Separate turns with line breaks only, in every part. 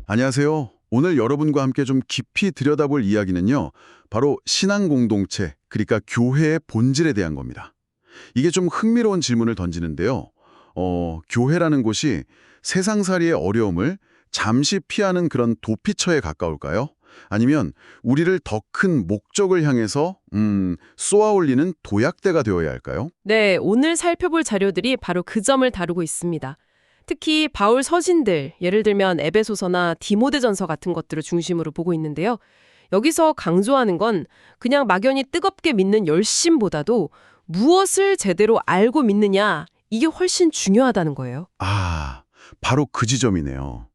안녕하세요. 오늘 여러분과 함께 좀 깊이 들여다볼 이야기는요. 바로 신앙 공동체, 그러니까 교회의 본질에 대한 겁니다. 이게 좀 흥미로운 질문을 던지는데요. 교회라는 곳이 세상살이의 어려움을 잠시 피하는 그런 도피처에 가까울까요? 아니면 우리를 더 큰 목적을 향해서 쏘아올리는 도약대가 되어야 할까요?
네, 오늘 살펴볼 자료들이 바로 그 점을 다루고 있습니다. 특히 바울 서신들, 예를 들면 에베소서나 디모데전서 같은 것들을 중심으로 보고 있는데요. 여기서 강조하는 건 그냥 막연히 뜨겁게 믿는 열심보다도 무엇을 제대로 알고 믿느냐, 이게 훨씬 중요하다는 거예요.
아, 바로 그 지점이네요.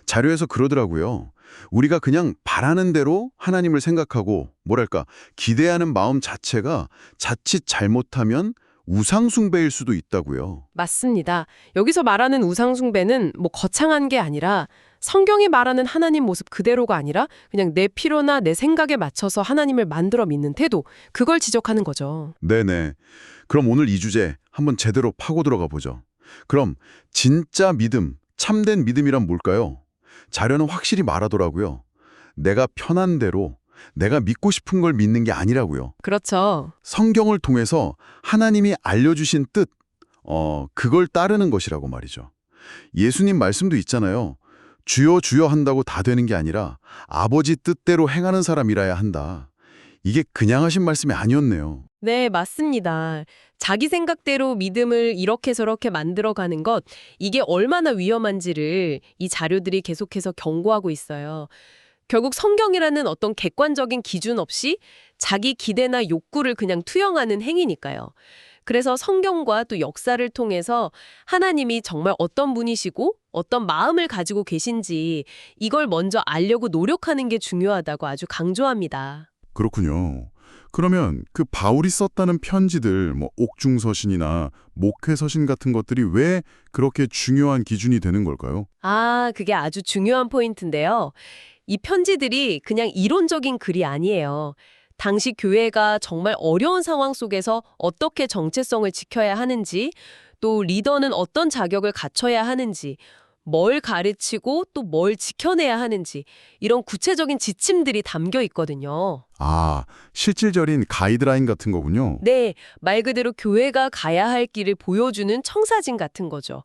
자료에서 그러더라고요. 우리가 그냥 바라는 대로 하나님을 생각하고 뭐랄까 기대하는 마음 자체가 자칫 잘못하면 우상숭배일 수도 있다고요.
맞습니다. 여기서 말하는 우상숭배는 거창한 게 아니라 성경이 말하는 하나님 모습 그대로가 아니라 그냥 내 필요나 내 생각에 맞춰서 하나님을 만들어 믿는 태도, 그걸 지적하는 거죠.
네네. 그럼 오늘 이 주제 한번 제대로 파고 들어가 보죠. 그럼 진짜 믿음, 참된 믿음이란 뭘까요? 자료는 확실히 말하더라고요. 내가 편한 대로 내가 믿고 싶은 걸 믿는 게 아니라고요.
그렇죠.
성경을 통해서 하나님이 알려주신 뜻, 그걸 따르는 것이라고 말이죠. 예수님 말씀도 있잖아요. 주여 주여 한다고 다 되는 게 아니라 아버지 뜻대로 행하는 사람이라야 한다. 이게 그냥 하신 말씀이 아니었네요.
네, 맞습니다. 자기 생각대로 믿음을 이렇게 저렇게 만들어가는 것, 이게 얼마나 위험한지를 이 자료들이 계속해서 경고하고 있어요. 결국 성경이라는 어떤 객관적인 기준 없이 자기 기대나 욕구를 그냥 투영하는 행위니까요. 그래서 성경과 또 역사를 통해서 하나님이 정말 어떤 분이시고 어떤 마음을 가지고 계신지 이걸 먼저 알려고 노력하는 게 중요하다고 아주 강조합니다.
그렇군요. 그러면 그 바울이 썼다는 편지들, 옥중서신이나 목회서신 같은 것들이 왜 그렇게 중요한 기준이 되는 걸까요?
그게 아주 중요한 포인트인데요. 이 편지들이 그냥 이론적인 글이 아니에요. 당시 교회가 정말 어려운 상황 속에서 어떻게 정체성을 지켜야 하는지, 또 리더는 어떤 자격을 갖춰야 하는지, 뭘 가르치고 또 뭘 지켜내야 하는지, 이런 구체적인 지침들이 담겨 있거든요.
실질적인 가이드라인 같은 거군요.
네, 말 그대로 교회가 가야 할 길을 보여주는 청사진 같은 거죠.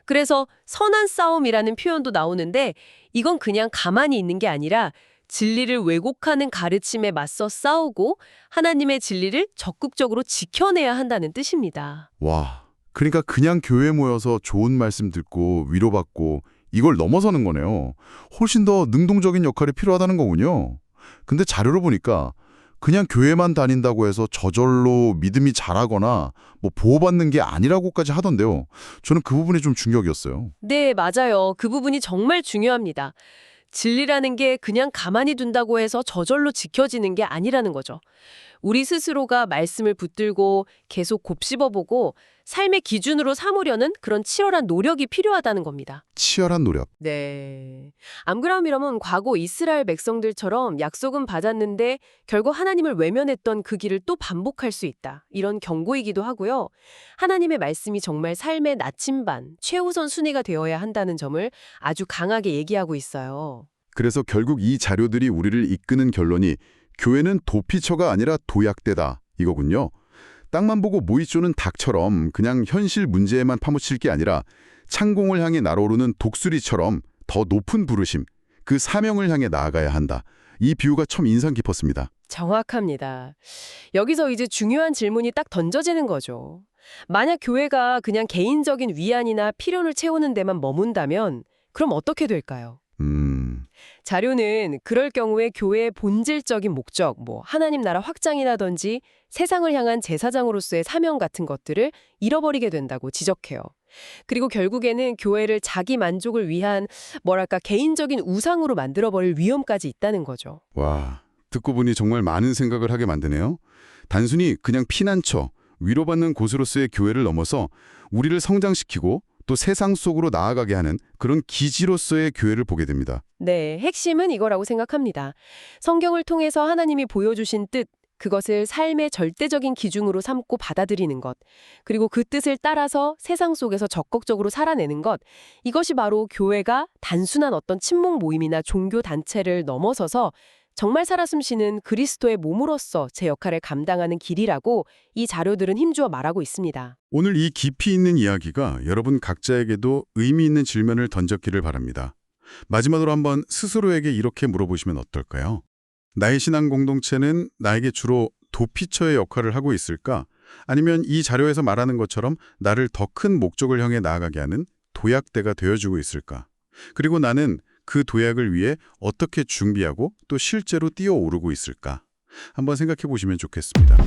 그래서 선한 싸움이라는 표현도 나오는데 이건 그냥 가만히 있는 게 아니라 진리를 왜곡하는 가르침에 맞서 싸우고 하나님의 진리를 적극적으로 지켜내야 한다는 뜻입니다.
와, 그러니까 그냥 교회에 모여서 좋은 말씀 듣고 위로받고 이걸 넘어서는 거네요. 훨씬 더 능동적인 역할이 필요하다는 거군요. 근데 자료로 보니까 그냥 교회만 다닌다고 해서 저절로 믿음이 자라거나 보호받는 게 아니라고까지 하던데요. 저는 그 부분이 좀 충격이었어요.
네, 맞아요. 그 부분이 정말 중요합니다. 진리라는 게 그냥 가만히 둔다고 해서 저절로 지켜지는 게 아니라는 거죠. 우리 스스로가 말씀을 붙들고 계속 곱씹어보고 삶의 기준으로 삼으려는 그런 치열한 노력이 필요하다는 겁니다.
치열한 노력.
네. 암그라움이라면 과거 이스라엘 백성들처럼 약속은 받았는데 결국 하나님을 외면했던 그 길을 또 반복할 수 있다. 이런 경고이기도 하고요. 하나님의 말씀이 정말 삶의 나침반, 최우선 순위가 되어야 한다는 점을 아주 강하게 얘기하고 있어요.
그래서 결국 이 자료들이 우리를 이끄는 결론이 교회는 도피처가 아니라 도약대다 이거군요. 땅만 보고 모이 쪼는 닭처럼 그냥 현실 문제에만 파묻힐 게 아니라 창공을 향해 날아오르는 독수리처럼 더 높은 부르심, 그 사명을 향해 나아가야 한다. 이 비유가 참 인상 깊었습니다.
정확합니다. 여기서 이제 중요한 질문이 딱 던져지는 거죠. 만약 교회가 그냥 개인적인 위안이나 필요를 채우는 데만 머문다면 그럼 어떻게 될까요? 자료는 그럴 경우에 교회의 본질적인 목적, 하나님 나라 확장이라든지 세상을 향한 제사장으로서의 사명 같은 것들을 잃어버리게 된다고 지적해요. 그리고 결국에는 교회를 자기 만족을 위한 개인적인 우상으로 만들어버릴 위험까지 있다는 거죠.
와, 듣고 보니 정말 많은 생각을 하게 만드네요. 단순히 그냥 피난처, 위로받는 곳으로서의 교회를 넘어서 우리를 성장시키고 또 세상 속으로 나아가게 하는 그런 기지로서의 교회를 보게 됩니다.
네, 핵심은 이거라고 생각합니다. 성경을 통해서 하나님이 보여주신 뜻, 그것을 삶의 절대적인 기준으로 삼고 받아들이는 것, 그리고 그 뜻을 따라서 세상 속에서 적극적으로 살아내는 것, 이것이 바로 교회가 단순한 어떤 친목 모임이나 종교 단체를 넘어서서 정말 살아 숨쉬는 그리스도의 몸으로서 제 역할을 감당하는 길이라고 이 자료들은 힘주어 말하고 있습니다.
오늘 이 깊이 있는 이야기가 여러분 각자에게도 의미 있는 질문을 던졌기를 바랍니다. 마지막으로 한번 스스로에게 이렇게 물어보시면 어떨까요? 나의 신앙 공동체는 나에게 주로 도피처의 역할을 하고 있을까? 아니면 이 자료에서 말하는 것처럼 나를 더 큰 목적을 향해 나아가게 하는 도약대가 되어주고 있을까? 그리고 나는 그 도약을 위해 어떻게 준비하고 또 실제로 뛰어오르고 있을까? 한번 생각해 보시면 좋겠습니다.